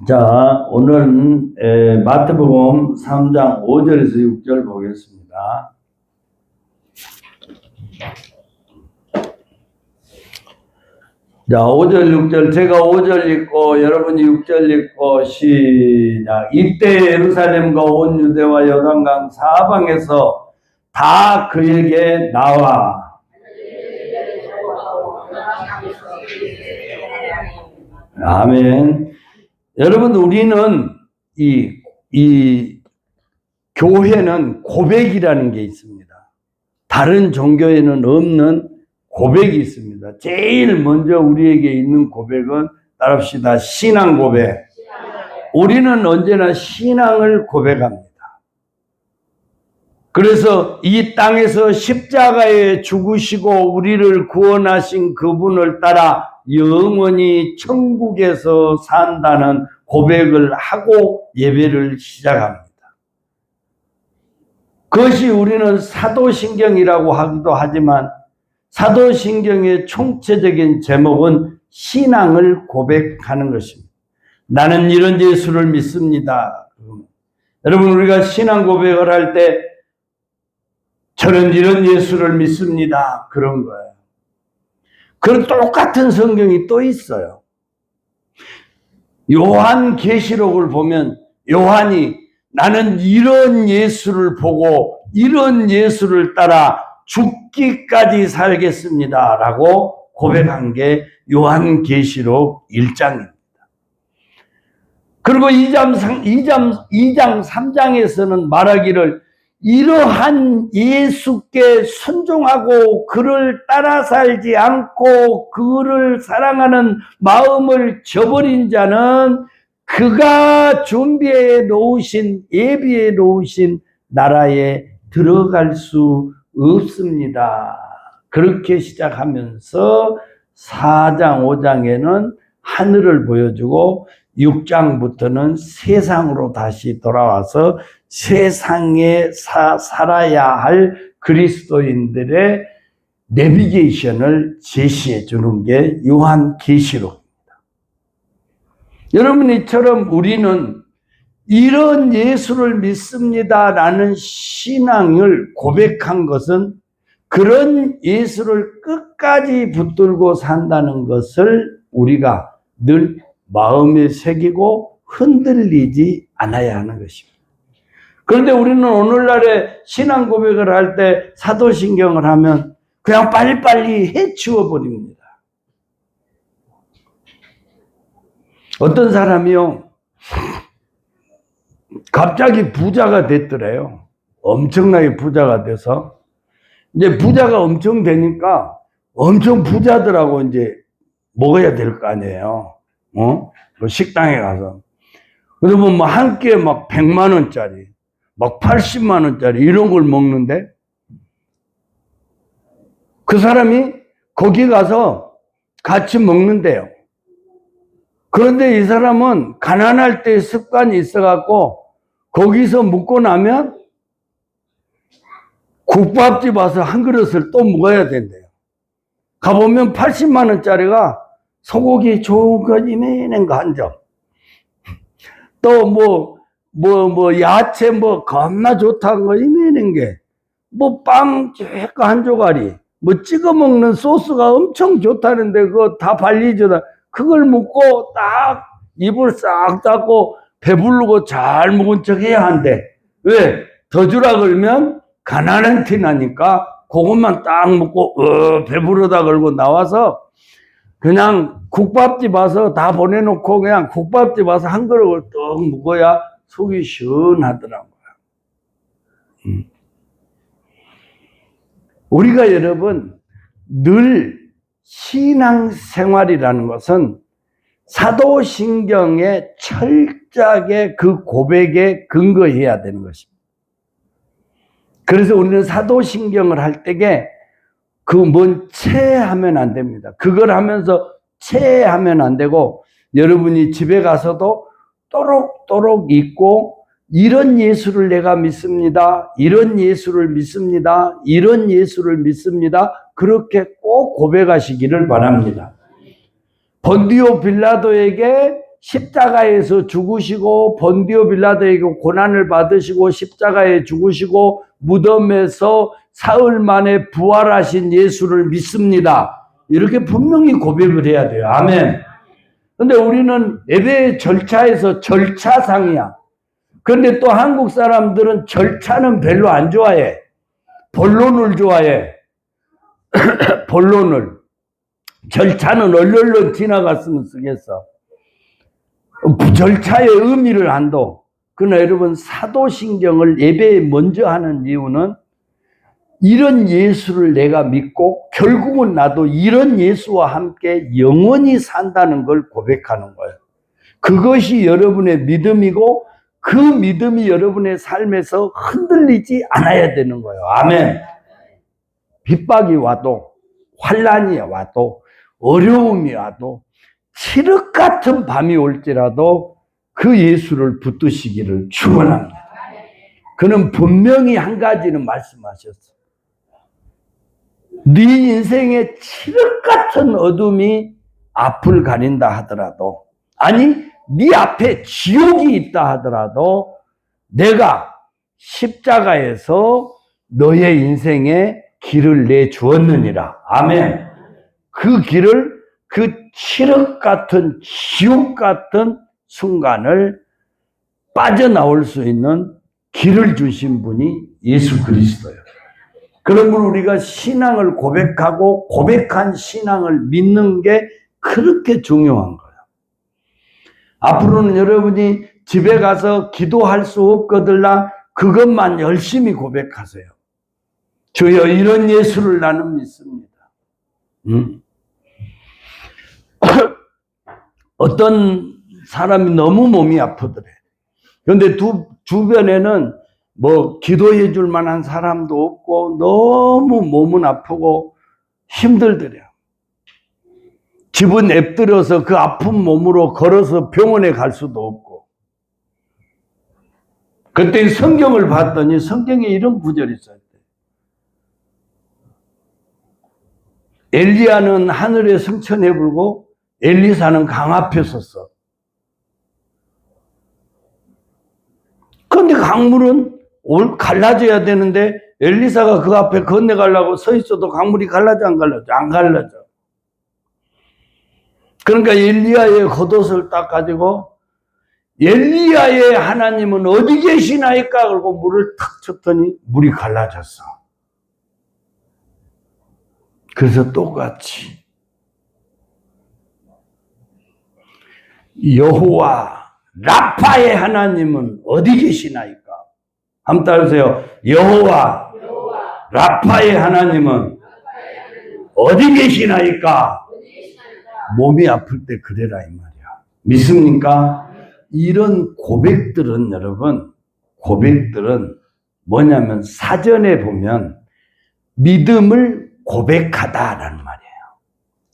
자, 오늘은 마태복음 3장 5절에서 6절 보겠습니다. 자, 5절, 6절. 제가 5절 읽고 여러분이 6절 읽고 시작. 이때 예루살렘과 온 유대와 요단강 사방에서 다 그에게 나와. 아멘. 여러분, 우리는 이 교회는 고백이라는 게 있습니다. 다른 종교에는 없는 고백이 있습니다. 제일 먼저 우리에게 있는 고백은 따라합시다. 신앙 고백. 우리는 언제나 신앙을 고백합니다. 그래서 이 땅에서 십자가에 죽으시고 우리를 구원하신 그분을 따라 영원히 천국에서 산다는 고백을 하고 예배를 시작합니다. 그것이 우리는 사도신경이라고 하기도 하지만 사도신경의 총체적인 제목은 신앙을 고백하는 것입니다. 나는 이런 예수를 믿습니다. 여러분, 우리가 신앙 고백을 할 때 저는 이런 예수를 믿습니다. 그런 거예요. 그런 똑같은 성경이 또 있어요. 요한계시록을 보면 요한이 나는 이런 예수를 보고 이런 예수를 따라 죽기까지 살겠습니다 라고 고백한 게 요한계시록 1장입니다. 그리고 2장 3장에서는 말하기를 이러한 예수께 순종하고 그를 따라 살지 않고 그를 사랑하는 마음을 저버린 자는 그가 준비해 놓으신 예비해 놓으신 나라에 들어갈 수 없습니다. 그렇게 시작하면서 4장 5장에는 하늘을 보여주고 6장부터는 세상으로 다시 돌아와서 세상에 살아야 할 그리스도인들의 내비게이션을 제시해 주는 게 요한계시록입니다. 여러분, 이처럼 우리는 이런 예수를 믿습니다라는 신앙을 고백한 것은 그런 예수를 끝까지 붙들고 산다는 것을 우리가 늘 마음에 새기고 흔들리지 않아야 하는 것입니다. 그런데 우리는 오늘날에 신앙 고백을 할 때 사도신경을 하면 그냥 빨리빨리 해치워 버립니다. 어떤 사람이요, 갑자기 부자가 됐더래요. 엄청나게 부자가 돼서 이제 부자가 엄청 되니까 엄청 부자들하고 이제 먹어야 될 거 아니에요. 식당에 가서. 그러면 뭐 한 끼에 막 100만 원짜리, 막 80만 원짜리 이런 걸 먹는데 그 사람이 거기 가서 같이 먹는데요. 그런데 이 사람은 가난할 때 습관이 있어갖고 거기서 먹고 나면 국밥집 와서 한 그릇을 또 먹어야 된대요. 가보면 80만 원짜리가 소고기 좋은 거 이만한 거 한 점, 또 야채 겁나 좋다는 거 이만한 게, 빵 한 조가리, 찍어 먹는 소스가 엄청 좋다는데 그거 다 발리져다. 그걸 먹고 딱 입을 싹 닫고 배부르고 잘 먹은 척 해야 한대. 왜? 더 주라 그러면 가난한 티 나니까 그것만 딱 먹고 배부르다 그러고 나와서 그냥 국밥집 와서 다 보내놓고 그냥 국밥집 와서 한 그릇을 떡 먹어야 속이 시원하더라고요. 우리가 여러분 늘 신앙생활이라는 것은 사도신경에 철저하게 그 고백에 근거해야 되는 것입니다. 그래서 우리는 사도신경을 할 때에 체하면 안 됩니다. 그걸 하면서 체하면 안 되고 여러분이 집에 가서도 또록또록 읽고 이런 예수를 내가 믿습니다. 이런 예수를 믿습니다. 이런 예수를 믿습니다. 그렇게 꼭 고백하시기를 바랍니다. 본디오 빌라도에게 십자가에서 죽으시고 본디오 빌라도에게 고난을 받으시고 십자가에 죽으시고 무덤에서 사흘 만에 부활하신 예수를 믿습니다. 이렇게 분명히 고백을 해야 돼요. 아멘. 근데 우리는 예배 절차에서 절차상이야. 그런데 또 한국 사람들은 절차는 별로 안 좋아해. 본론을 좋아해. 본론을. 절차는 얼른 지나갔으면 쓰겠어. 절차의 의미를 안도. 그러나 여러분, 사도신경을 예배에 먼저 하는 이유는 이런 예수를 내가 믿고 결국은 나도 이런 예수와 함께 영원히 산다는 걸 고백하는 거예요. 그것이 여러분의 믿음이고 그 믿음이 여러분의 삶에서 흔들리지 않아야 되는 거예요. 아멘. 핍박이 와도, 환난이 와도, 어려움이 와도, 칠흑 같은 밤이 올지라도 그 예수를 붙드시기를 축원합니다. 그는 분명히 한 가지는 말씀하셨어요. 네 인생에 칠흑 같은 어둠이 앞을 가린다 하더라도, 아니 네 앞에 지옥이 있다 하더라도 내가 십자가에서 너의 인생에 길을 내주었느니라. 아멘. 그 길을, 그 칠흑 같은 지옥 같은 순간을 빠져나올 수 있는 길을 주신 분이 예수 그리스도예요. 그러면 우리가 신앙을 고백하고 고백한 신앙을 믿는 게 그렇게 중요한 거예요. 앞으로는 여러분이 집에 가서 기도할 수 없거들라 그것만 열심히 고백하세요. 주여, 이런 예수를 나는 믿습니다. 어떤 사람이 너무 몸이 아프더래. 그런데 주변에는 뭐 기도해 줄 만한 사람도 없고 너무 몸은 아프고 힘들더래요. 집은 앱들어서 그 아픈 몸으로 걸어서 병원에 갈 수도 없고. 그때 성경을 봤더니 성경에 이런 구절이 있어요. 엘리야는 하늘에 승천해 불고 엘리사는 강 앞에 섰어. 그런데 강물은 갈라져야 되는데 엘리사가 그 앞에 건너가려고 서 있어도 강물이 갈라져 안 갈라져? 안 갈라져. 그러니까 엘리야의 겉옷을 딱 가지고 엘리야의 하나님은 어디 계시나이까? 그러고 물을 탁 쳤더니 물이 갈라졌어. 그래서 똑같이 여호와 라파의 하나님은 어디 계시나이까? 한번 따라하세요. 여호와 라파의 하나님은 어디 계시나이까? 몸이 아플 때 그래라 이 말이야. 믿습니까? 이런 고백들은 여러분, 고백들은 뭐냐면 사전에 보면 믿음을 고백하다라는 말이에요.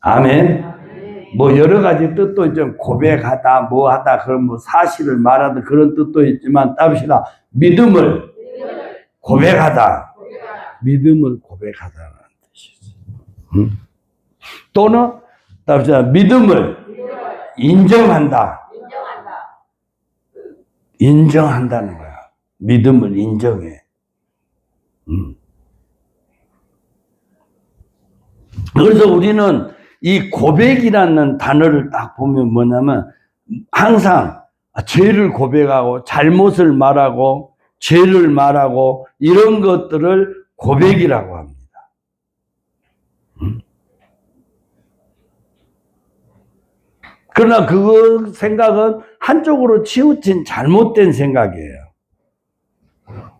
아멘. 뭐 여러 가지 뜻도 있죠. 고백하다, 뭐 하다, 그런 뭐 사실을 말하다 그런 뜻도 있지만 답시다. 믿음을 고백하다. 믿음을 고백하다라는 뜻이죠. 또는 답시다. 믿음을 인정한다. 인정한다는 거야. 믿음을 인정해. 그래서 우리는 이 고백이라는 단어를 딱 보면 뭐냐면 항상 죄를 고백하고 잘못을 말하고 죄를 말하고 이런 것들을 고백이라고 합니다. 그러나 그 생각은 한쪽으로 치우친 잘못된 생각이에요.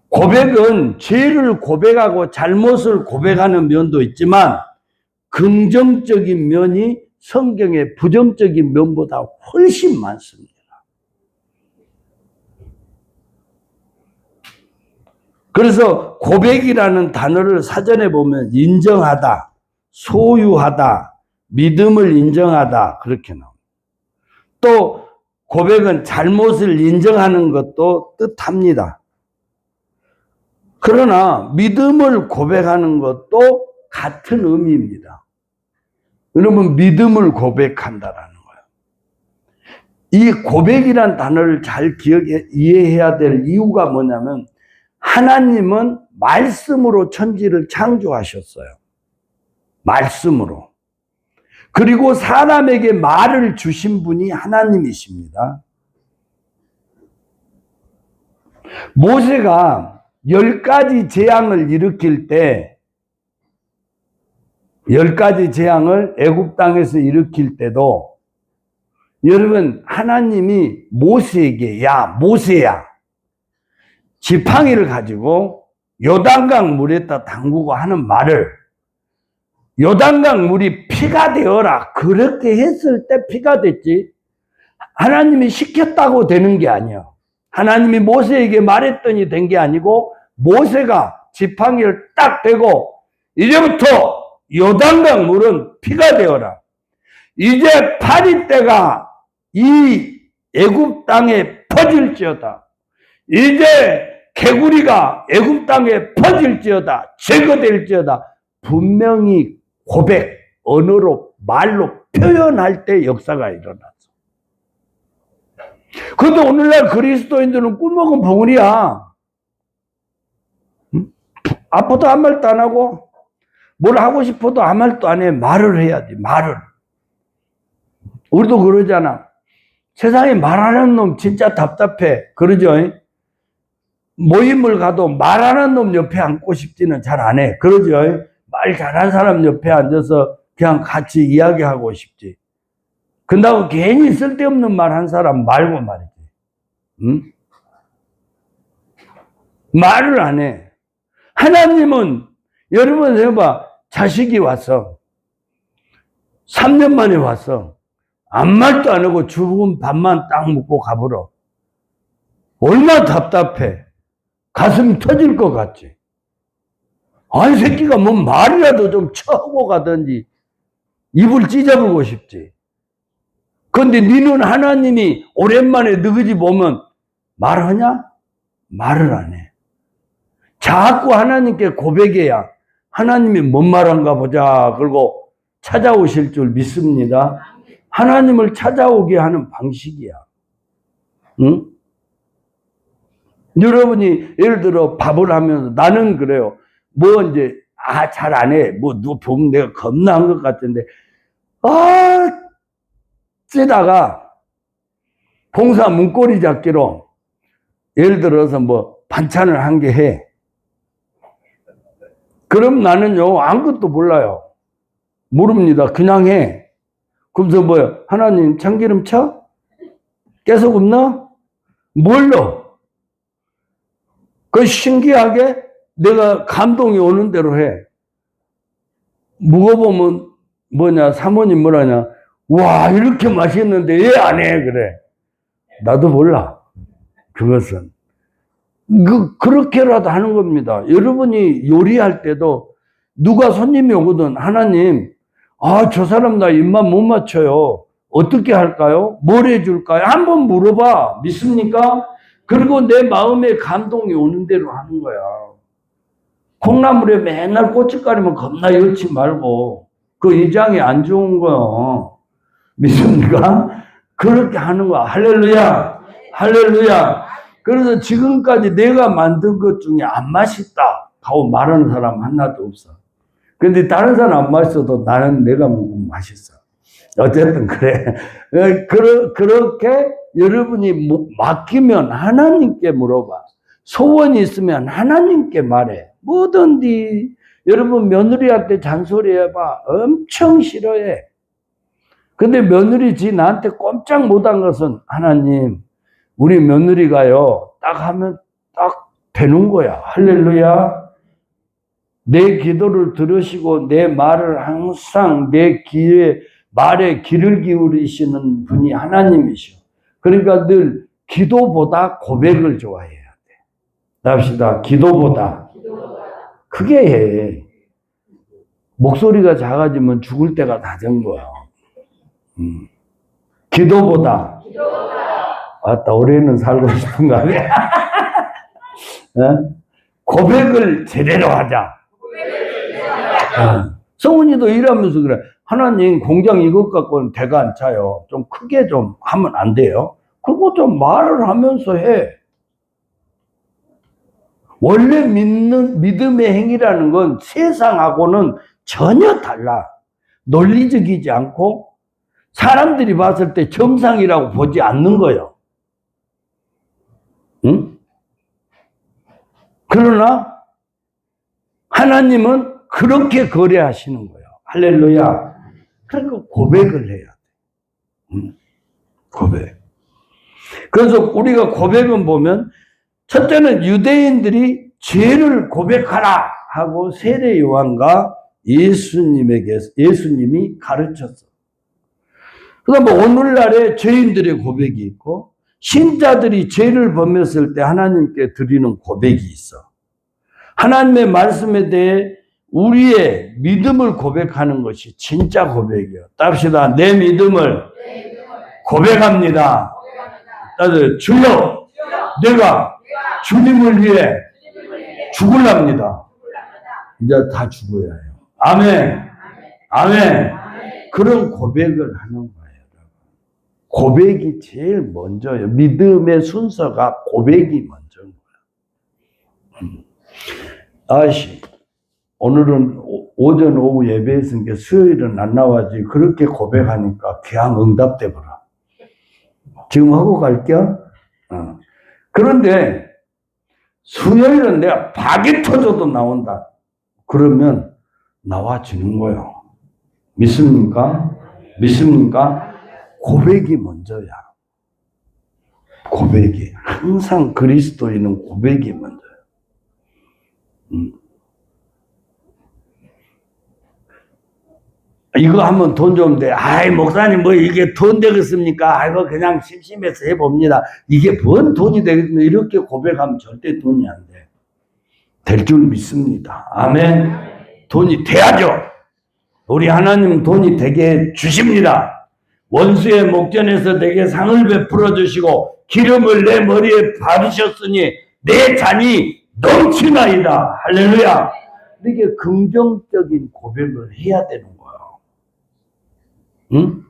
고백은 죄를 고백하고 잘못을 고백하는 면도 있지만 긍정적인 면이 성경의 부정적인 면보다 훨씬 많습니다. 그래서 고백이라는 단어를 사전에 보면 인정하다, 소유하다, 믿음을 인정하다 그렇게 나옵니다. 또 고백은 잘못을 인정하는 것도 뜻합니다. 그러나 믿음을 고백하는 것도 같은 의미입니다. 여러분, 믿음을 고백한다라는 거예요. 이 고백이란 단어를 잘 이해해야 될 이유가 뭐냐면 하나님은 말씀으로 천지를 창조하셨어요. 말씀으로. 그리고 사람에게 말을 주신 분이 하나님이십니다. 모세가 10가지 재앙을 일으킬 때 10가지 재앙을 애굽 땅에서 일으킬 때도 여러분 하나님이 모세에게 야 모세야 지팡이를 가지고 요단강 물에다 담그고 하는 말을 요단강 물이 피가 되어라 그렇게 했을 때 피가 됐지 하나님이 시켰다고 되는 게 아니야. 하나님이 모세에게 말했더니 된 게 아니고 모세가 지팡이를 딱 대고 이제부터 요단강 물은 피가 되어라. 이제 파리떼가 이 애굽 땅에 퍼질지어다. 이제 개구리가 애굽 땅에 퍼질지어다. 제거될지어다. 분명히 고백, 언어로, 말로 표현할 때 역사가 일어났어. 그런데 오늘날 그리스도인들은 꿀먹은 벙어리야. 응? 아파도 아무 말도 안 하고 뭘 하고 싶어도 아무 말도 안 해. 말을 해야지. 말을. 우리도 그러잖아. 세상에 말하는 놈 진짜 답답해. 그러죠? 모임을 가도 말하는 놈 옆에 앉고 싶지는 잘 안 해. 그러죠? 말 잘하는 사람 옆에 앉아서 그냥 같이 이야기하고 싶지. 근다고 괜히 쓸데없는 말 한 사람 말고 말이지. 응? 말을 안 해. 하나님은 여러분 해봐. 자식이 왔어. 3년 만에 왔어. 아무 말도 안 하고 죽은 밥만 딱 먹고 가버려. 얼마나 답답해. 가슴이 터질 것 같지. 아이 새끼가 뭐 말이라도 좀 쳐하고 가든지 입을 찢어보고 싶지. 그런데 니는 하나님이 오랜만에 너희 집 오면 말하냐? 말을 안 해. 자꾸 하나님께 고백해야 하나님이 뭔 말한가 보자. 그리고 찾아오실 줄 믿습니다. 하나님을 찾아오게 하는 방식이야. 응? 여러분이 예를 들어 밥을 하면서 나는 그래요. 뭐 이제 잘 안 해. 뭐 누가 보면 내가 겁나 한 것 같은데 쓰다가 봉사 문고리 잡기로 예를 들어서 뭐 반찬을 한 개 해. 그럼 나는요 아무것도 몰라요. 모릅니다. 그냥 해. 그러면서 뭐야? 하나님 참기름 쳐? 깨소금 넣어? 뭘 넣어? 그 신기하게 내가 감동이 오는 대로 해. 묵어보면 뭐냐 사모님 뭐라냐 와 이렇게 맛있는데 왜 안 해? 그래. 나도 몰라. 그것은 그렇게라도 하는 겁니다. 여러분이 요리할 때도 누가 손님이 오거든 하나님 저 사람 나 입맛 못 맞춰요. 어떻게 할까요? 뭘 해줄까요? 한번 물어봐. 믿습니까? 그리고 내 마음에 감동이 오는 대로 하는 거야. 콩나물에 맨날 고춧가루면 겁나 넣지 말고 그 이장이 안 좋은 거야. 믿습니까? 그렇게 하는 거야. 할렐루야. 할렐루야. 그래서 지금까지 내가 만든 것 중에 안 맛있다 하고 말하는 사람 하나도 없어. 근데 다른 사람 안 맛있어도 나는 내가 먹으면 맛있어. 어쨌든 그래. 그렇게 여러분이 맡기면 하나님께 물어봐. 소원이 있으면 하나님께 말해. 뭐든지. 여러분 며느리한테 잔소리 해봐. 엄청 싫어해. 근데 며느리 지 나한테 꼼짝 못한 것은 하나님 우리 며느리가요 딱 하면 딱 되는 거야. 할렐루야. 내 기도를 들으시고 내 말을 항상 내 말에 귀를 기울이시는 분이 하나님이시오. 그러니까 늘 기도보다 고백을 좋아해야 돼. 합시다. 기도보다. 크게 해. 목소리가 작아지면 죽을 때가 다 된 거야. 기도보다. 아따, 올해는 살고 싶은가 봐. 고백을 제대로 하자. 성훈이도 일하면서 그래. 하나님 공장 이것 갖고는 대가 안 차요. 좀 크게 좀 하면 안 돼요? 그거 좀 말을 하면서 해. 원래 믿음의 행위라는 건 세상하고는 전혀 달라. 논리적이지 않고 사람들이 봤을 때 정상이라고 보지 않는 거예요. 응? 그러나 하나님은 그렇게 거래하시는 거예요. 할렐루야. 그러니까 고백을 해야 돼. 고백. 그래서 우리가 고백은 보면 첫째는 유대인들이 죄를 고백하라 하고 세례 요한과 예수님이 가르쳤어. 그다음 오늘날에 죄인들의 고백이 있고 신자들이 죄를 범했을 때 하나님께 드리는 고백이 있어. 하나님의 말씀에 대해 우리의 믿음을 고백하는 것이 진짜 고백이에요. 답시다. 내 믿음을 고백합니다. 다들 주여, 내가 주님을 위해 죽을랍니다. 이제 다 죽어야 해요. 아멘. 아멘. 그런 고백을 하는 거예요. 고백이 제일 먼저예요. 믿음의 순서가 고백이 먼저인 거예요. 오늘은 오전 오후 예배했으니까 수요일은 안 나와지. 그렇게 고백하니까 그냥 응답돼 버려. 지금 하고 갈게요. 그런데 수요일은 내가 박이 터져도 나온다. 그러면 나와지는 거예요. 믿습니까? 믿습니까? 고백이 먼저야. 고백이. 항상 그리스도인은 고백이 먼저야. 이거 하면 돈 좀 돼. 아이, 목사님, 뭐 이게 돈 되겠습니까? 아이고, 그냥 심심해서 해봅니다. 이게 뭔 돈이 되겠습니까? 이렇게 고백하면 절대 돈이 안 돼. 될 줄 믿습니다. 아멘. 돈이 돼야죠. 우리 하나님은 돈이 되게 주십니다. 원수의 목전에서 내게 상을 베풀어 주시고 기름을 내 머리에 바르셨으니 내 잔이 넘치나이다. 할렐루야. 이렇게 긍정적인 고백을 해야 되는 거예요. 응?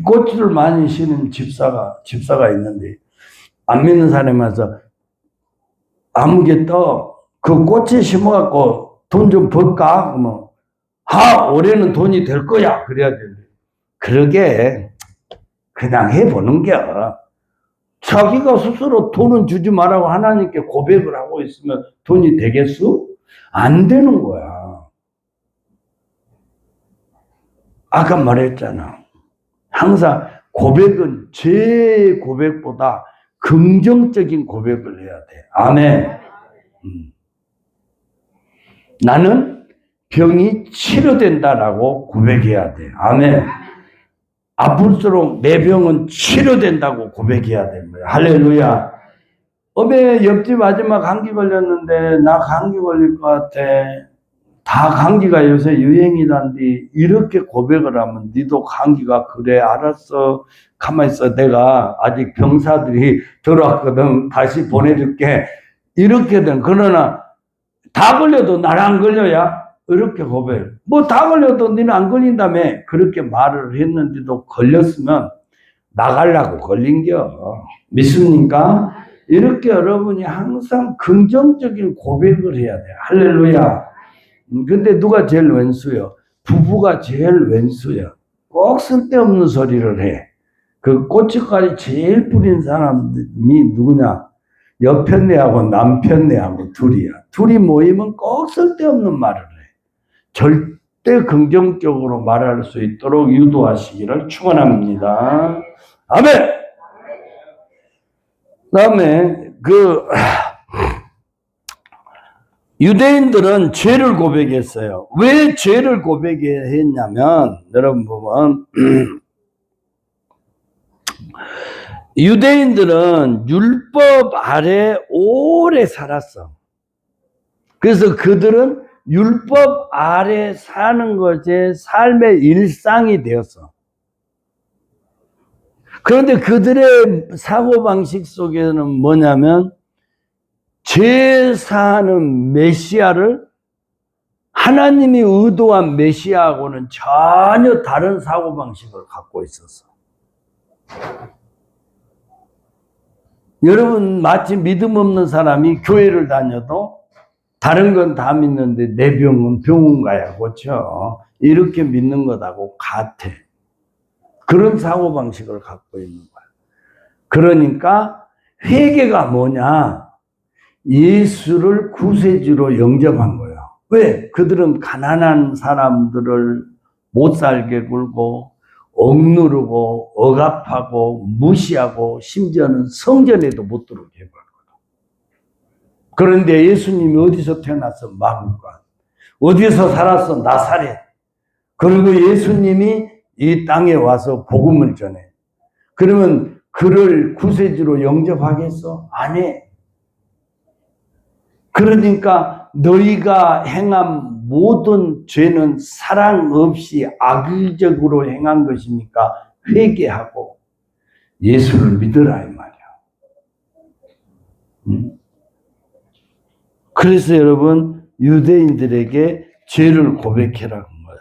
꽃을 많이 심는 집사가 있는데 안 믿는 사람이 와서 아무개 떠 그 꽃에 심어갖고 돈 좀 벌까? 그러면 올해는 돈이 될 거야. 그래야 되는데 그러게 그냥 해보는겨. 자기가 스스로 돈은 주지 말라고 하나님께 고백을 하고 있으면 돈이 되겠어? 안 되는 거야. 아까 말했잖아. 항상 고백은 제 고백보다 긍정적인 고백을 해야 돼. 아멘. 나는 병이 치료된다라고 고백해야 돼. 아멘. 아플수록 내 병은 치료된다고 고백해야 되는 거야. 할렐루야. 어제 옆집 아줌마 감기 걸렸는데 나 감기 걸릴 것 같아. 다 감기가 요새 유행이란디 이렇게 고백을 하면 니도 감기가 그래 알았어. 가만히 있어. 내가 아직 병사들이 들어왔거든. 다시 보내줄게. 이렇게든 그러나 다 걸려도 나는 안 걸려야 이렇게 고백. 뭐 다 걸려도 니는 안 걸린다며 그렇게 말을 했는데도 걸렸으면 나가려고 걸린겨. 믿습니까? 이렇게 여러분이 항상 긍정적인 고백을 해야 돼. 할렐루야. 근데 누가 제일 왼수요? 부부가 제일 왼수야. 꼭 쓸데없는 소리를 해. 그 고춧가루 제일 뿌린 사람이 누구냐? 여편네하고 남편네하고 둘이야. 둘이 모이면 꼭 쓸데없는 말을 해. 절대 긍정적으로 말할 수 있도록 유도하시기를 축원합니다. 아멘. 그다음에 유대인들은 죄를 고백했어요. 왜 죄를 고백했냐면 여러분 보면 유대인들은 율법 아래 오래 살았어. 그래서 그들은 율법 아래 사는 것이 삶의 일상이 되었어. 그런데 그들의 사고방식 속에는 뭐냐면 제사하는 메시아를 하나님이 의도한 메시아하고는 전혀 다른 사고방식을 갖고 있었어. 여러분, 마치 믿음 없는 사람이 교회를 다녀도 다른 건 다 믿는데 내 병은 병원 가야 고쳐. 이렇게 믿는 것하고 같아. 그런 사고방식을 갖고 있는 거야. 그러니까 회개가 뭐냐? 예수를 구세주로 영접한 거예요. 왜? 그들은 가난한 사람들을 못 살게 굴고 억누르고 억압하고 무시하고 심지어는 성전에도 못 들어오게 해버렸거든. 그런데 예수님이 어디서 태어났어? 마구간. 어디서 살았어? 나사렛. 그리고 예수님이 이 땅에 와서 복음을 전해. 그러면 그를 구세주로 영접하겠어? 안 해. 그러니까 너희가 행한 모든 죄는 사랑 없이 악의적으로 행한 것이니까 회개하고 예수를 믿으라 이 말이야. 그래서 여러분, 유대인들에게 죄를 고백해라는 거야.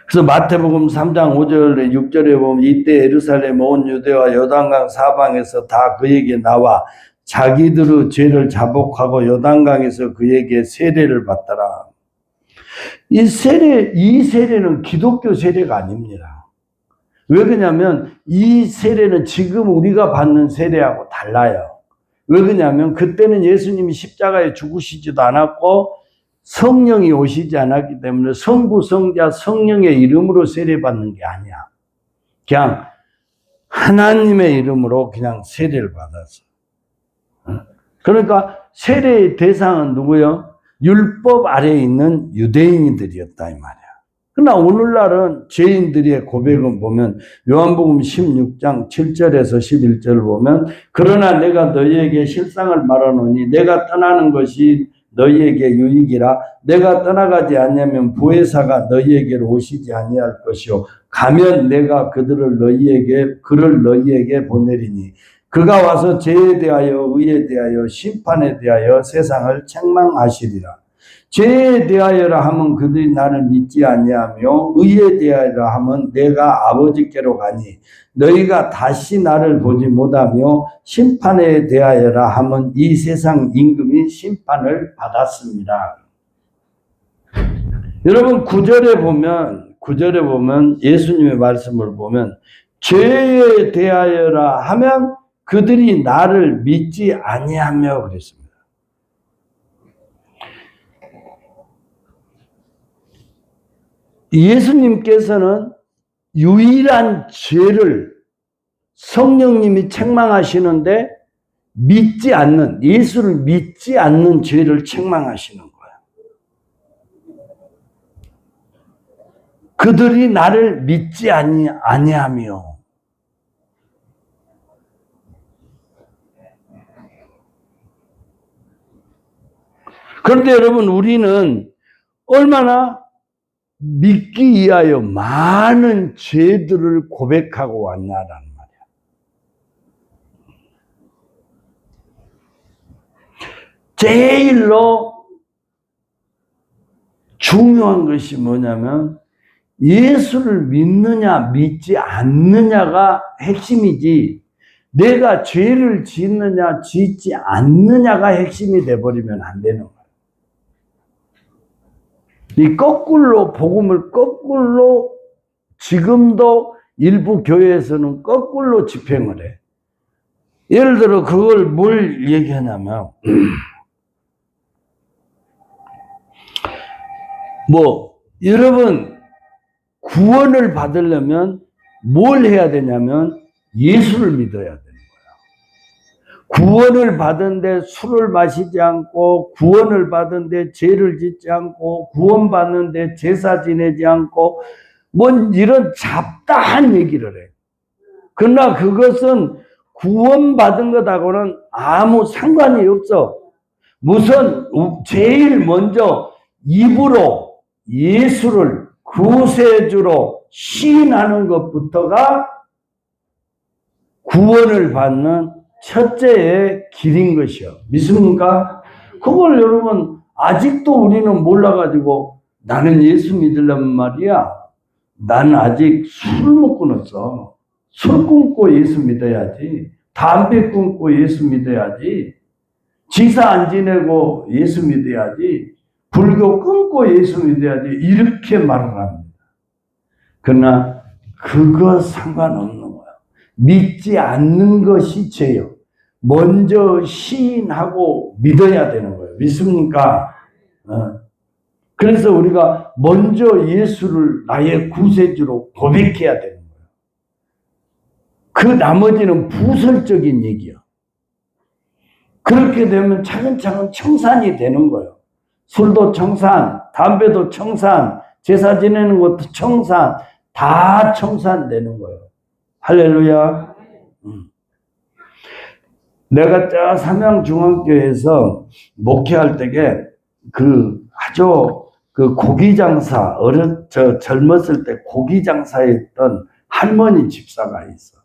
그래서 마태복음 3장 5절 6절에 보면 이때 예루살렘 온 유대와 요단강 사방에서 다 그에게 나와 자기들의 죄를 자복하고 요단강에서 그에게 세례를 받더라. 이 세례는 기독교 세례가 아닙니다. 왜 그러냐면 이 세례는 지금 우리가 받는 세례하고 달라요. 왜 그러냐면 그때는 예수님이 십자가에 죽으시지도 않았고 성령이 오시지 않았기 때문에 성부, 성자, 성령의 이름으로 세례받는 게 아니야. 그냥 하나님의 이름으로 그냥 세례를 받았어. 그러니까 세례의 대상은 누구요? 율법 아래에 있는 유대인들이었다 이 말이야. 그러나 오늘날은 죄인들의 고백을 보면 요한복음 16장 7절에서 11절을 보면 그러나 내가 너희에게 실상을 말하노니 내가 떠나는 것이 너희에게 유익이라 내가 떠나가지 않으면 보혜사가 너희에게로 오시지 아니할 것이요 가면 내가 그를 너희에게 보내리니 그가 와서 죄에 대하여 의에 대하여 심판에 대하여 세상을 책망하시리라. 죄에 대하여라 하면 그들이 나를 믿지 아니하며 의에 대하여라 하면 내가 아버지께로 가니 너희가 다시 나를 보지 못하며 심판에 대하여라 하면 이 세상 임금이 심판을 받았습니다. 여러분 9절에 보면 예수님의 말씀을 보면 죄에 대하여라 하면 그들이 나를 믿지 아니하며 그랬습니다. 예수님께서는 유일한 죄를 성령님이 책망하시는데 예수를 믿지 않는 죄를 책망하시는 거예요. 그들이 나를 믿지 아니하며 그런데 여러분 우리는 얼마나 믿기 위하여 많은 죄들을 고백하고 왔냐라는 말이야. 제일로 중요한 것이 뭐냐면 예수를 믿느냐 믿지 않느냐가 핵심이지 내가 죄를 짓느냐 짓지 않느냐가 핵심이 돼버리면 안 되는 거야. 이 복음을 거꾸로 지금도 일부 교회에서는 거꾸로 집행을 해. 예를 들어 그걸 뭘 얘기하냐면 여러분 구원을 받으려면 뭘 해야 되냐면 예수를 믿어야 되는 거야. 구원을 받은데 술을 마시지 않고 구원을 받은데 죄를 짓지 않고 구원받는데 제사 지내지 않고 이런 잡다한 얘기를 해. 그러나 그것은 구원받은 것하고는 아무 상관이 없어. 제일 먼저 입으로 예수를 구세주로 시인하는 것부터가 구원을 받는 첫째의 길인 것이요. 믿습니까? 그걸 여러분 아직도 우리는 몰라가지고 나는 예수 믿으려면 말이야. 나는 아직 술 못 끊었어. 술 끊고 예수 믿어야지. 담배 끊고 예수 믿어야지. 지사 안 지내고 예수 믿어야지. 불교 끊고 예수 믿어야지. 이렇게 말을 합니다. 그러나 그거 상관없는 거야. 믿지 않는 것이 죄요. 먼저 시인하고 믿어야 되는 거예요. 믿습니까? 그래서 우리가 먼저 예수를 나의 구세주로 고백해야 되는 거예요. 그 나머지는 부설적인 얘기야. 그렇게 되면 차근차근 청산이 되는 거예요. 술도 청산, 담배도 청산, 제사 지내는 것도 청산, 다 청산되는 거예요. 할렐루야. 내가 저 삼양중앙교회에서 목회할 때에 아주 고기 장사, 젊었을 때 고기 장사했던 할머니 집사가 있어.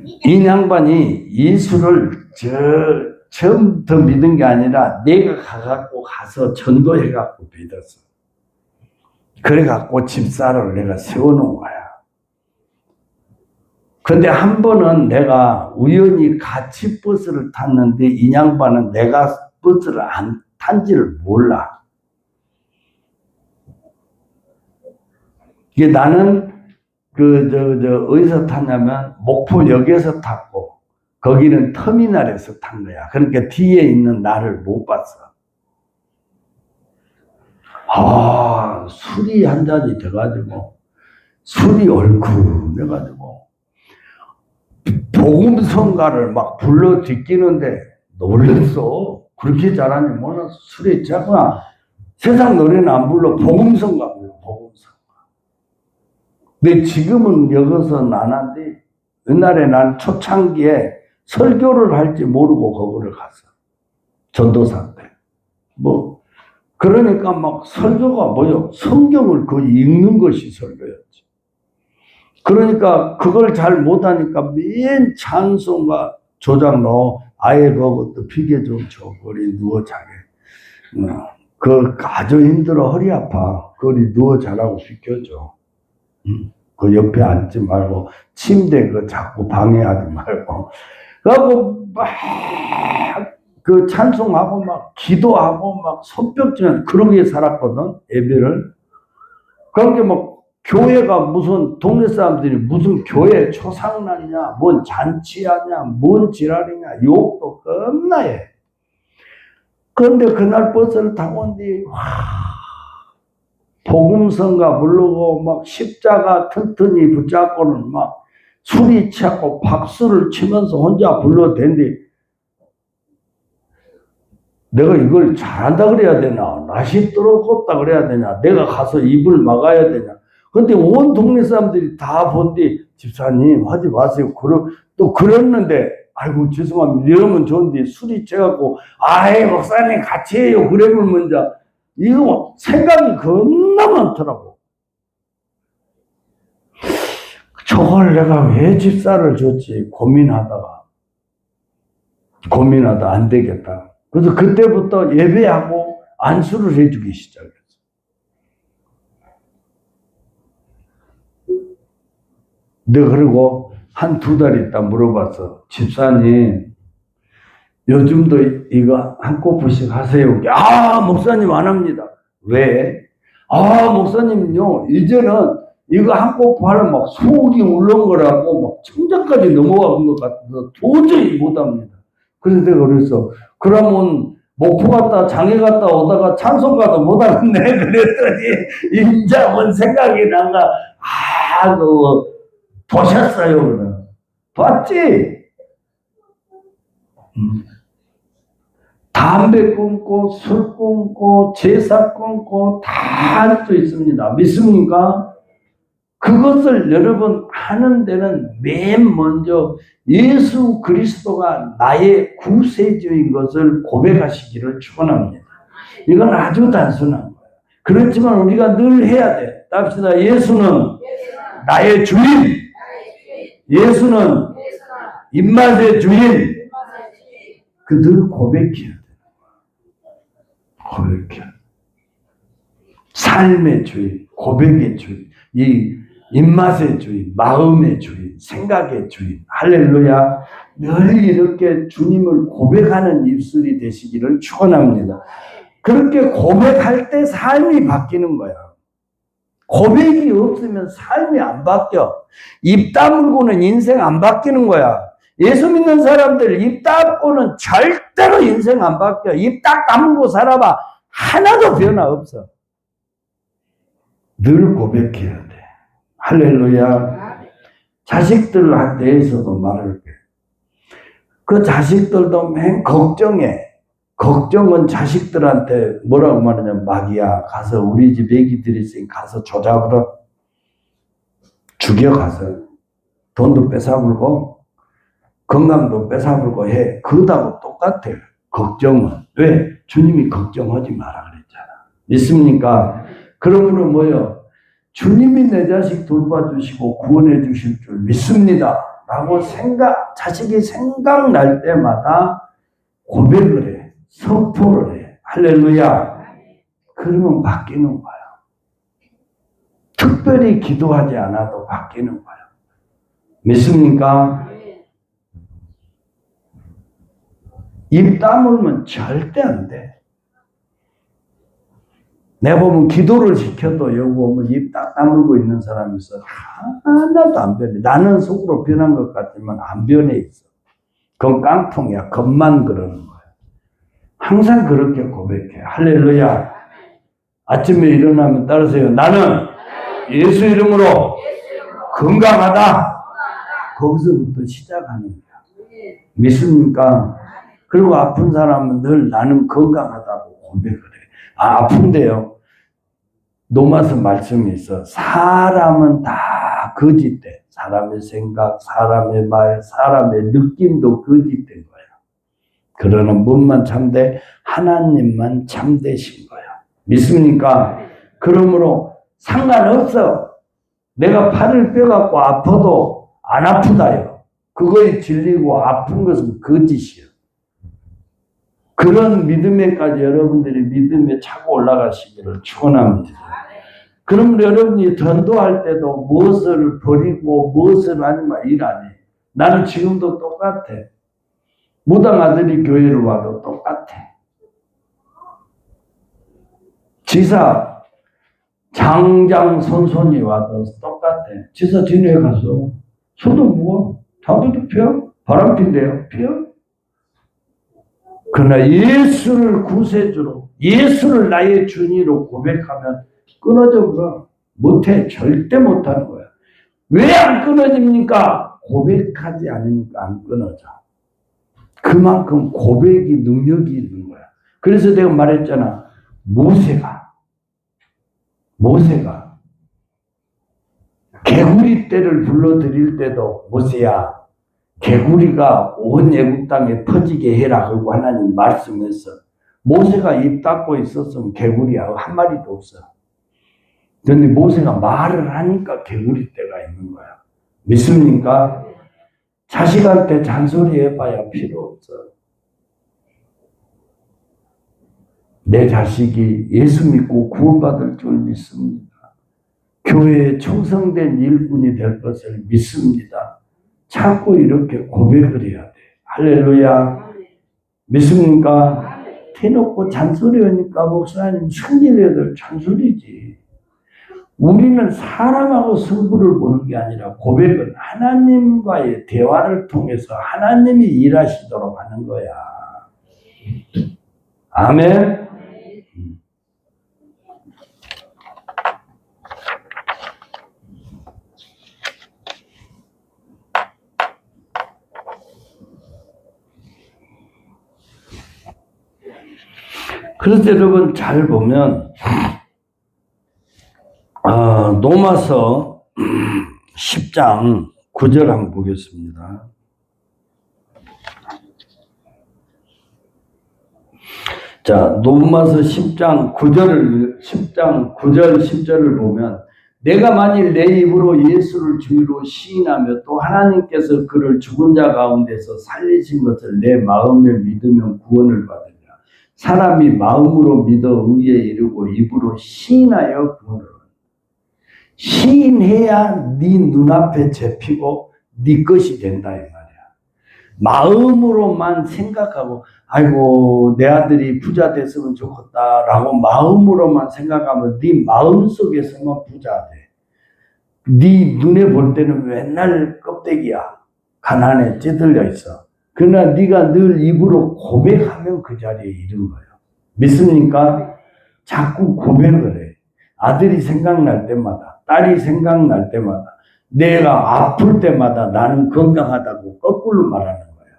이 양반이 예수를 처음부터 믿은 게 아니라 내가 가서 전도해갖고 믿었어. 그래갖고 집사를 내가 세워놓은 거야. 근데 한 번은 내가 우연히 같이 버스를 탔는데 이 양반은 내가 버스를 안 탄지를 몰라. 이게 나는 어디서 탔냐면 목포역에서 탔고 거기는 터미널에서 탄 거야. 그러니까 뒤에 있는 나를 못 봤어. 술이 한 잔이 돼가지고 술이 얼큰해가지고 복음성가를 막 불러 뒷기는데 놀랬어. 그렇게 잘하니 몰라서 술에 자꾸나 세상 노래는 안 불러. 복음성가 불러. 복음성가. 근데 지금은 여기서 안 한데 옛날에 난 초창기에 설교를 할지 모르고 거기를 갔어. 전도사 때. 그러니까 막 설교가 뭐요? 성경을 거의 읽는 것이 설교였지. 그러니까 그걸 잘 못하니까 맨 찬송가 조장 넣어. 아예 그것도 비계 좀 줘. 거리 누워 자게. 아주 힘들어. 허리 아파. 거리 누워 자라고 비켜줘. 그 옆에 앉지 말고 침대 자꾸 방해하지 말고. 그래갖고 막 찬송하고 막 기도하고 막 손뼉치는 그러게 살았거든. 예배를. 그렇게 막 교회가 무슨 동네 사람들이 무슨 교회 초상났냐, 뭔 잔치하냐, 뭔 지랄이냐, 욕도 겁나 해. 그런데 그날 버스를 타고 온 뒤 복음성가 부르고 막 십자가 튼튼히 붙잡고는 막 술이 취하고 박수를 치면서 혼자 불러댄디 내가 이걸 잘한다 그래야 되나, 낯이 떨어졌다 그래야 되냐, 내가 가서 입을 막아야 되냐. 근데 온 동네 사람들이 다 본뒤 집사님 하지 마세요. 또 그랬는데 아이고 죄송합니다. 이러면 좋은데 술이 취해갖고 아이 목사님 같이 해요. 그러면 먼저 이거 생각이 겁나 많더라고. 저걸 내가 왜 집사를 줬지 고민하다 안 되겠다. 그래서 그때부터 예배하고 안수를 해주기 시작했어. 내가 그리고 한 2달 있다 물어봤어. 집사님 요즘도 이거 한 코프씩 하세요. 목사님 안 합니다. 왜? 목사님요 이제는 이거 한 코프 하면 막 속이 울렁거리고 막 청자까지 넘어가는 것 같아서 도저히 못 합니다. 그래서 내가 그랬어. 그러면 목포 갔다 장애 갔다 오다가 찬송가도 못 하겠네. 그랬더니 인자 뭔 생각이 난가. 보셨어요? 그러면 봤지? 담배 끊고 술 끊고 제사 끊고 다 할 수 있습니다. 믿습니까? 그것을 여러분 하는 데는 맨 먼저 예수 그리스도가 나의 구세주인 것을 고백하시기를 축원합니다. 이건 아주 단순한 거예요. 그렇지만 우리가 늘 해야 돼. 답시다. 예수는 나의 주인. 예수는 입맛의 주인. 그들 고백해야 돼. 고백해야 돼. 삶의 주인, 고백의 주인, 이 입맛의 주인, 마음의 주인, 생각의 주인. 할렐루야. 늘 이렇게 주님을 고백하는 입술이 되시기를 축원합니다. 그렇게 고백할 때 삶이 바뀌는 거야. 고백이 없으면 삶이 안 바뀌어. 입 다물고는 인생 안 바뀌는 거야. 예수 믿는 사람들 입 닫고는 절대로 인생 안 바뀌어. 입 딱 다물고 살아봐. 하나도 변화 없어. 늘 고백해야 돼. 할렐루야. 자식들에 대해서도 말할게. 그 자식들도 맨 걱정해. 걱정은 자식들한테 뭐라고 말하냐면, 마귀야, 가서 우리 집 애기들이 있으니 가서 조잡으러 죽여가서 돈도 뺏어물고 건강도 뺏어물고 해. 그거하고 똑같아. 걱정은. 왜? 주님이 걱정하지 마라 그랬잖아. 믿습니까? 그러므로 뭐요? 주님이 내 자식 돌봐주시고 구원해 주실 줄 믿습니다 라고 자식이 생각날 때마다 고백을 해. 선포를 해. 할렐루야. 그러면 바뀌는 거야. 특별히 기도하지 않아도 바뀌는 거야. 믿습니까? 입 다물면 절대 안 돼. 내가 보면 기도를 시켜도 여기 보면 입 딱 다물고 있는 사람이 있어. 하나도 안 변해. 나는 속으로 변한 것 같지만 안 변해 있어. 그건 깡통이야. 겉만 그러는 거야. 항상 그렇게 고백해. 할렐루야. 아침에 일어나면 따르세요. 나는 예수 이름으로 건강하다. 거기서부터 시작하는 거야. 믿습니까? 그리고 아픈 사람은 늘 나는 건강하다고 고백을 해. 아픈데요. 로마서 말씀이 있어. 사람은 다 거짓돼. 사람의 생각, 사람의 말, 사람의 느낌도 거짓된 거야. 그러는 분만 참돼, 하나님만 참되신 거야. 믿습니까? 그러므로 상관없어. 내가 팔을 빼갖고 아파도 안 아프다요. 그거에 질리고 아픈 것은 거짓이야. 그런 믿음에까지 여러분들이 믿음에 차고 올라가시기를 축원합니다. 그러면 여러분이 전도할 때도 무엇을 버리고 무엇을 아니면 일 안 해. 나는 지금도 똑같아. 무당 아들이 교회를 와도 똑같아. 지사 장장 선손이 와도 똑같아. 지사 진회에 가서 소도 무거 자기도 피어? 바람 핀대요. 피어? 그러나 예수를 구세주로, 예수를 나의 주니로 고백하면 끊어져 버려. 못해. 절대 못하는 거야. 왜 안 끊어집니까? 고백하지 않으니까 안 끊어져. 그만큼 고백이 능력이 있는 거야. 그래서 내가 말했잖아. 모세가 개구리 떼를 불러들일 때도 모세야, 개구리가 온 애국 땅에 퍼지게 해라 하고 하나님 말씀했어. 모세가 입 닫고 있었으면 개구리야 한 마리도 없어. 그런데 모세가 말을 하니까 개구리 떼가 있는 거야. 믿습니까? 자식한테 잔소리 해봐야 필요 없어. 내 자식이 예수 믿고 구원받을 줄 믿습니다. 교회에 충성된 일꾼이 될 것을 믿습니다. 자꾸 이렇게 고백을 해야 돼. 할렐루야. 믿습니까? 대놓고 잔소리 하니까 목사님 승질 애들 잔소리지. 우리는 사람하고 승부를 보는 게 아니라 고백은 하나님과의 대화를 통해서 하나님이 일하시도록 하는 거야. 아멘. 그래서 여러분 잘 보면 로마서 10장 9절 한번 보겠습니다. 자, 로마서 10장 9절 10절을 보면 내가 만일 내 입으로 예수를 주로 시인하며 또 하나님께서 그를 죽은 자 가운데서 살리신 것을 내 마음에 믿으면 구원을 받으리라. 사람이 마음으로 믿어 의에 이르고 입으로 시인하여 구원을 얻으리라. 시인해야 네 눈앞에 잡히고 네 것이 된다 이 말이야. 마음으로만 생각하고 아이고 내 아들이 부자 됐으면 좋겠다라고 마음으로만 생각하면 네 마음속에서만 부자 돼. 네 눈에 볼 때는 맨날 껍데기야. 가난에 찌들려 있어. 그러나 네가 늘 입으로 고백하면 그 자리에 이른 거예요. 믿습니까? 자꾸 고백을 해. 아들이 생각날 때마다, 딸이 생각날 때마다, 내가 아플 때마다 나는 건강하다고 거꾸로 말하는 거예요.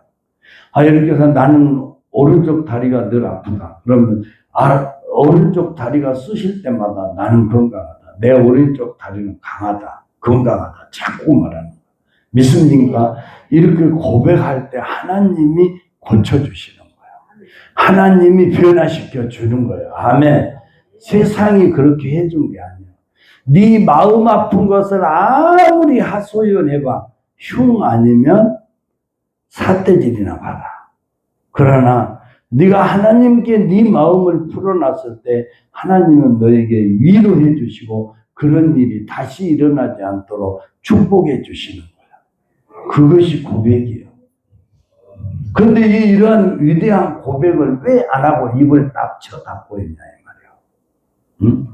아, 이렇게 해서 나는 오른쪽 다리가 늘 아프다. 그러면 오른쪽 다리가 쑤실 때마다 나는 건강하다. 내 오른쪽 다리는 강하다. 건강하다. 자꾸 말하는 거예요. 믿습니까? 이렇게 고백할 때 하나님이 고쳐주시는 거예요. 하나님이 변화시켜 주는 거예요. 아멘. 세상이 그렇게 해준 게 아니에요. 네 마음 아픈 것을 아무리 하소연해봐. 흉 아니면 삿대질이나 봐라. 그러나 네가 하나님께 네 마음을 풀어놨을 때 하나님은 너에게 위로해 주시고 그런 일이 다시 일어나지 않도록 축복해 주시는 거야. 그것이 고백이에요. 그런데 이러한 위대한 고백을 왜 안 하고 입을 딱 쳐닫고 있냐 이 말이에요. 응?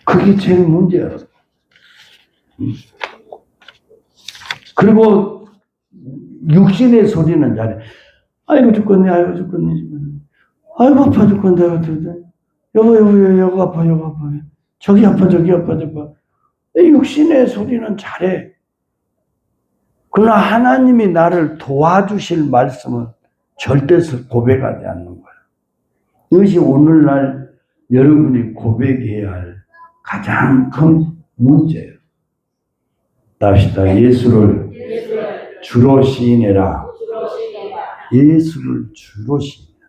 그게 제일 문제예요. 그리고 육신의 소리는 잘해. 아이고 죽겠네, 아이고 죽겠네, 죽겠네. 아이고 아파 죽겠네, 여보 아파, 저기 아파, 저기 아파. 육신의 소리는 잘해. 그러나 하나님이 나를 도와주실 말씀은 절대 고백하지 않는 거예요. 이것이 오늘날 여러분이 고백해야 할 가장 큰 문제예요. 답시다. 예수를 주로 시인해라. 예수를 주로 시인해라.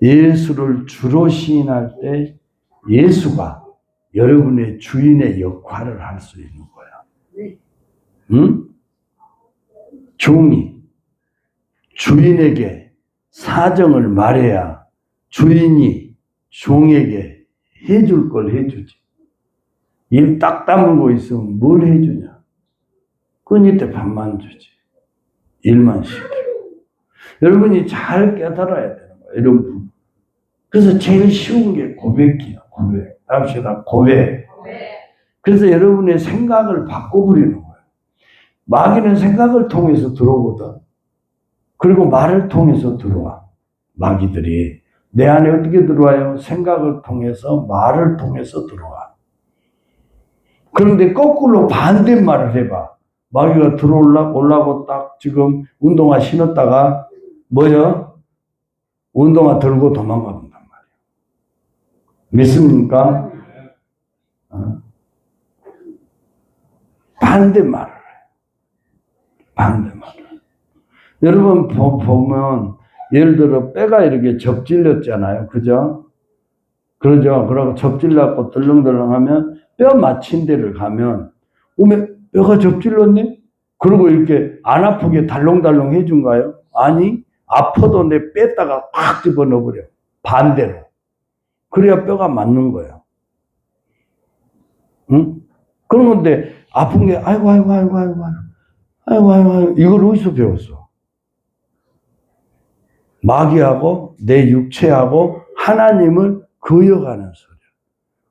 예수를 주로 시인할 때 예수가 여러분의 주인의 역할을 할 수 있는 거야. 응? 종이 주인에게 사정을 말해야 주인이 종에게 해줄 걸 해주지. 입 딱 다물고 있으면 뭘 해주냐? 끊일 밥만 주지. 일만 시켜. 여러분이 잘 깨달아야 되는 거예요. 이런 부분. 그래서 제일 쉬운 게 고백이야. 고백. 합시다. 고백. 그래서 여러분의 생각을 바꿔버리는 거예요. 마귀는 생각을 통해서 들어오거든. 그리고 말을 통해서 들어와. 마귀들이. 내 안에 어떻게 들어와요? 생각을 통해서, 말을 통해서 들어와. 그런데 거꾸로 반대말을 해봐. 마귀가 들어오려고 딱 지금 운동화 신었다가 뭐요? 운동화 들고 도망가본단 말이에요. 믿습니까? 반대말을 해. 반대말을. 여러분 보면 예를 들어 뼈가 이렇게 접질렸잖아요. 그죠? 그러죠. 그러고 접질려갖고 덜렁덜렁하면 뼈 맞힌 데를 가면 뼈가 접질렀네? 그러고 이렇게 안 아프게 달롱달롱 해준가요? 아니, 아파도 내 뺐다가 팍 집어넣어버려. 반대로. 그래야 뼈가 맞는 거예요. 응? 그런 건데 아픈 게 아이고 이걸 어디서 배웠어? 마귀하고 내 육체하고 하나님을 그여가는 소리야.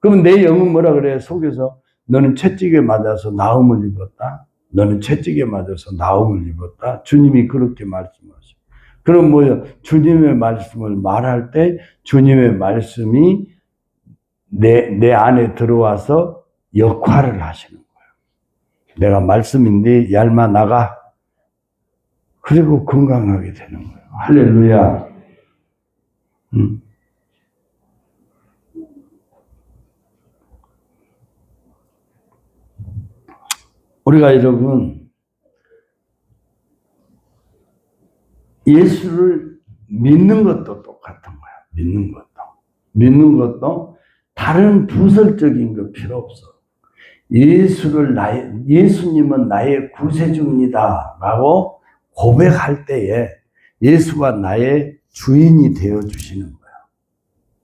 그러면 내 영은 뭐라 그래? 속에서 너는 채찍에 맞아서 나음을 입었다. 너는 채찍에 맞아서 나음을 입었다. 주님이 그렇게 말씀하셔. 그럼 뭐예요? 주님의 말씀을 말할 때 주님의 말씀이 내 안에 들어와서 역할을 하시는 거예요. 내가 말씀인데 얇아 나가. 그리고 건강하게 되는 거예요. 할렐루야. 우리가 여러분 예수를 믿는 것도 똑같은 거야. 믿는 것도 다른 부설적인 거 필요 없어. 예수님은 나의 구세주입니다 라고 고백할 때에 예수가 나의 주인이 되어 주시는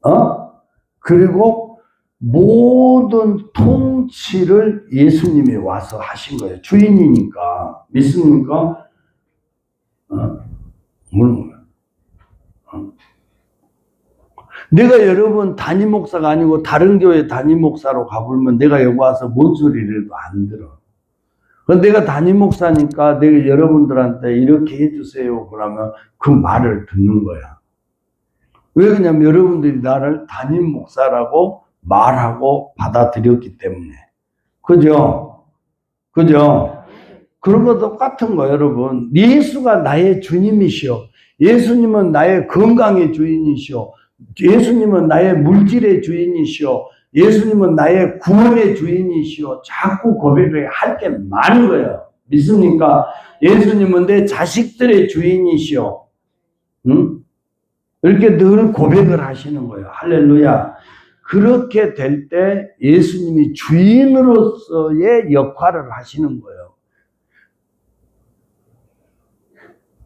거야. 그리고 모든 통치를 예수님이 와서 하신 거예요. 주인이니까. 믿습니까? 내가 여러분 담임 목사가 아니고 다른 교회 담임 목사로 가보면 내가 여기 와서 뭔 소리를 해도 안 들어. 그런데 내가 담임 목사니까 내가 여러분들한테 이렇게 해주세요 그러면 그 말을 듣는 거야. 왜 그러냐면 여러분들이 나를 담임 목사라고 말하고 받아들였기 때문에. 그죠? 그런 거 똑같은 거 여러분. 예수가 나의 주님이시오. 예수님은 나의 건강의 주인이시오. 예수님은 나의 물질의 주인이시오. 예수님은 나의 구원의 주인이시오. 자꾸 고백을 할 게 많은 거예요. 믿습니까? 예수님은 내 자식들의 주인이시오. 응? 이렇게 늘 고백을 하시는 거예요. 할렐루야. 그렇게 될 때 예수님이 주인으로서의 역할을 하시는 거예요.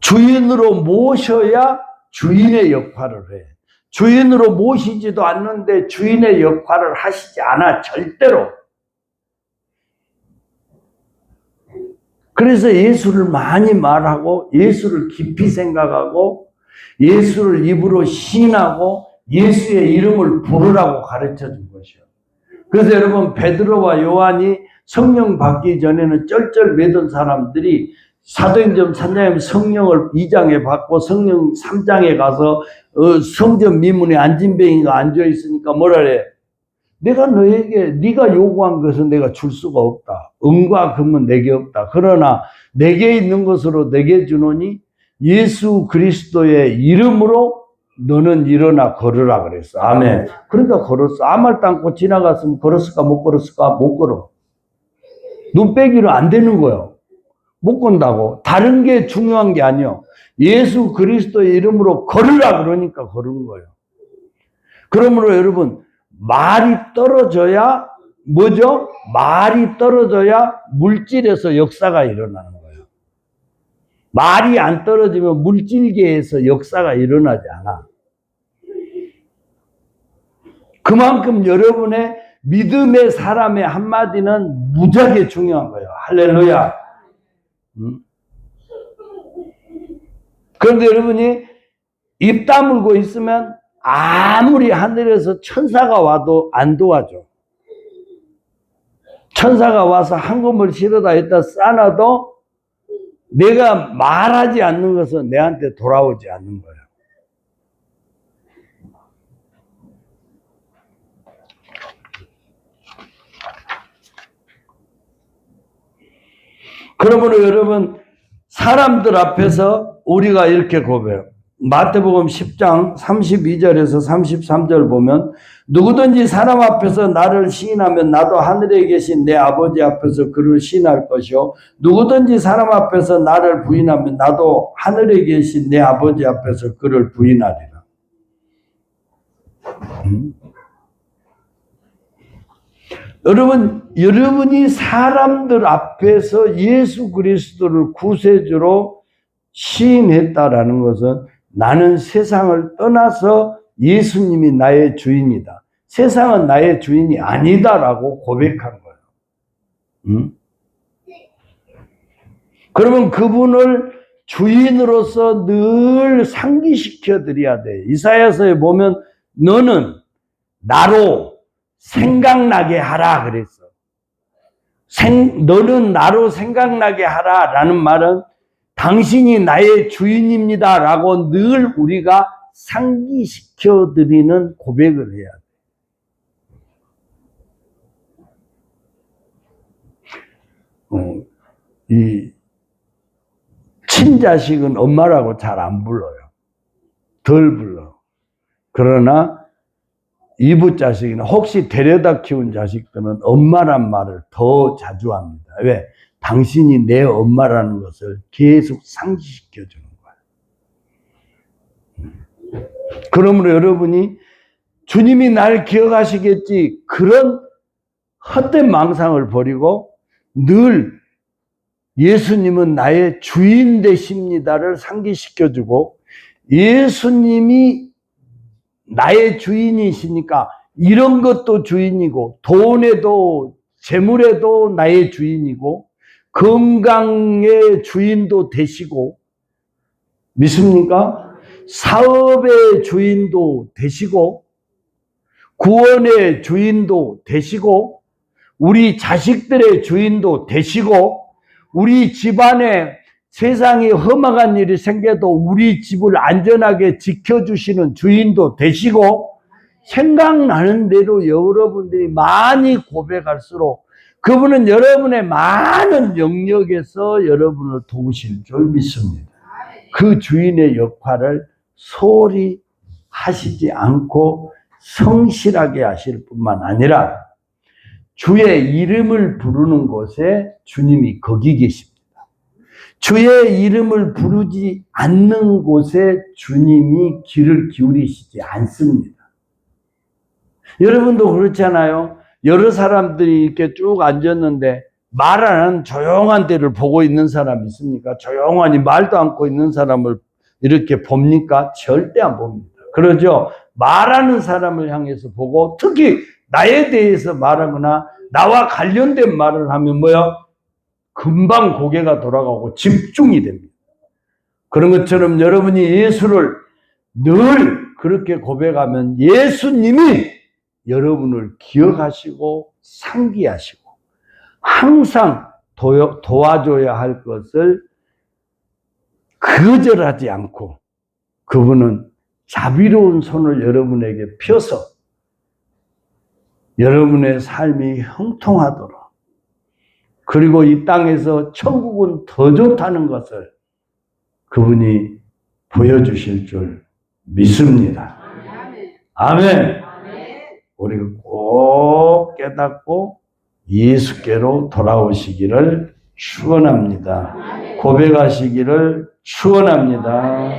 주인으로 모셔야 주인의 역할을 해. 주인으로 모시지도 않는데 주인의 역할을 하시지 않아, 절대로. 그래서 예수를 많이 말하고 예수를 깊이 생각하고 예수를 입으로 시인하고 예수의 이름을 부르라고 가르쳐 준 것이요. 그래서 여러분 베드로와 요한이 성령 받기 전에는 쩔쩔매던 사람들이 사도행전 3장에 성령을 2장에 받고 성령 3장에 가서 성전 미문에 안진뱅이가 앉아있으니까 뭐라 그래? 내가 너에게 네가 요구한 것은 내가 줄 수가 없다. 은과 금은 내게 없다. 그러나 내게 있는 것으로 내게 주노니 예수 그리스도의 이름으로 너는 일어나 걸으라 그랬어. 아멘. 그러니까 걸었어. 아무 말도 않고 지나갔으면 걸었을까 못 걸었을까? 못 걸어. 눈 빼기는 안 되는 거예요. 못 건다고. 다른 게 중요한 게 아니요. 예수 그리스도의 이름으로 걸으라 그러니까 걸은 거예요. 그러므로 여러분 말이 떨어져야 뭐죠? 말이 떨어져야 물질에서 역사가 일어나는 거예요. 말이 안 떨어지면 물질계에서 역사가 일어나지 않아. 그만큼 여러분의 믿음의 사람의 한마디는 무지하게 중요한 거예요. 할렐루야. 그런데 여러분이 입 다물고 있으면 아무리 하늘에서 천사가 와도 안 도와줘. 천사가 와서 한금을 실어다 있다 싸놔도 내가 말하지 않는 것은 내한테 돌아오지 않는 거예요. 그러므로 여러분 사람들 앞에서 우리가 이렇게 고백해요. 마태복음 10장 32절에서 33절 보면 누구든지 사람 앞에서 나를 시인하면 나도 하늘에 계신 내 아버지 앞에서 그를 시인할 것이요 누구든지 사람 앞에서 나를 부인하면 나도 하늘에 계신 내 아버지 앞에서 그를 부인하리라. 여러분이 사람들 앞에서 예수 그리스도를 구세주로 시인했다라는 것은 나는 세상을 떠나서 예수님이 나의 주인이다. 세상은 나의 주인이 아니다라고 고백한 거예요. 그러면 그분을 주인으로서 늘 상기시켜 드려야 돼. 이사야서에 보면 너는 나로 생각나게 하라 그랬어. 너는 나로 생각나게 하라 라는 말은 당신이 나의 주인입니다 라고 늘 우리가 상기시켜 드리는 고백을 해야 돼. 이 친자식은 엄마라고 잘 안 불러요. 덜 불러. 그러나 이부자식이나 혹시 데려다 키운 자식들은 엄마란 말을 더 자주 합니다. 왜? 당신이 내 엄마라는 것을 계속 상기시켜 주는 거예요. 그러므로 여러분이 주님이 날 기억하시겠지, 그런 헛된 망상을 버리고 늘 예수님은 나의 주인 되십니다를 상기시켜주고, 예수님이 나의 주인이시니까 이런 것도 주인이고, 돈에도 재물에도 나의 주인이고, 건강의 주인도 되시고, 믿습니까? 사업의 주인도 되시고, 구원의 주인도 되시고, 우리 자식들의 주인도 되시고, 우리 집안에 세상에 험악한 일이 생겨도 우리 집을 안전하게 지켜주시는 주인도 되시고, 생각나는 대로 여러분들이 많이 고백할수록 그분은 여러분의 많은 영역에서 여러분을 도우실 줄 믿습니다. 그 주인의 역할을 소홀히 하시지 않고 성실하게 하실 뿐만 아니라 주의 이름을 부르는 곳에 주님이 거기 계십니다. 주의 이름을 부르지 않는 곳에 주님이 귀를 기울이시지 않습니다. 여러분도 그렇잖아요. 여러 사람들이 이렇게 쭉 앉았는데 말 안 하는 조용한 데를 보고 있는 사람 있습니까? 조용하니 말도 않고 있는 사람을 이렇게 봅니까? 절대 안 봅니다. 그러죠? 말하는 사람을 향해서 보고, 특히 나에 대해서 말하거나 나와 관련된 말을 하면 뭐야? 금방 고개가 돌아가고 집중이 됩니다. 그런 것처럼 여러분이 예수를 늘 그렇게 고백하면 예수님이 여러분을 기억하시고 상기하시고 항상 도와줘야 할 것을 거절하지 않고, 그분은 자비로운 손을 여러분에게 펴서 여러분의 삶이 형통하도록, 그리고 이 땅에서 천국은 더 좋다는 것을 그분이 보여주실 줄 믿습니다. 아멘. 우리가 꼭 깨닫고 예수께로 돌아오시기를 축원합니다. 고백하시기를 축원합니다.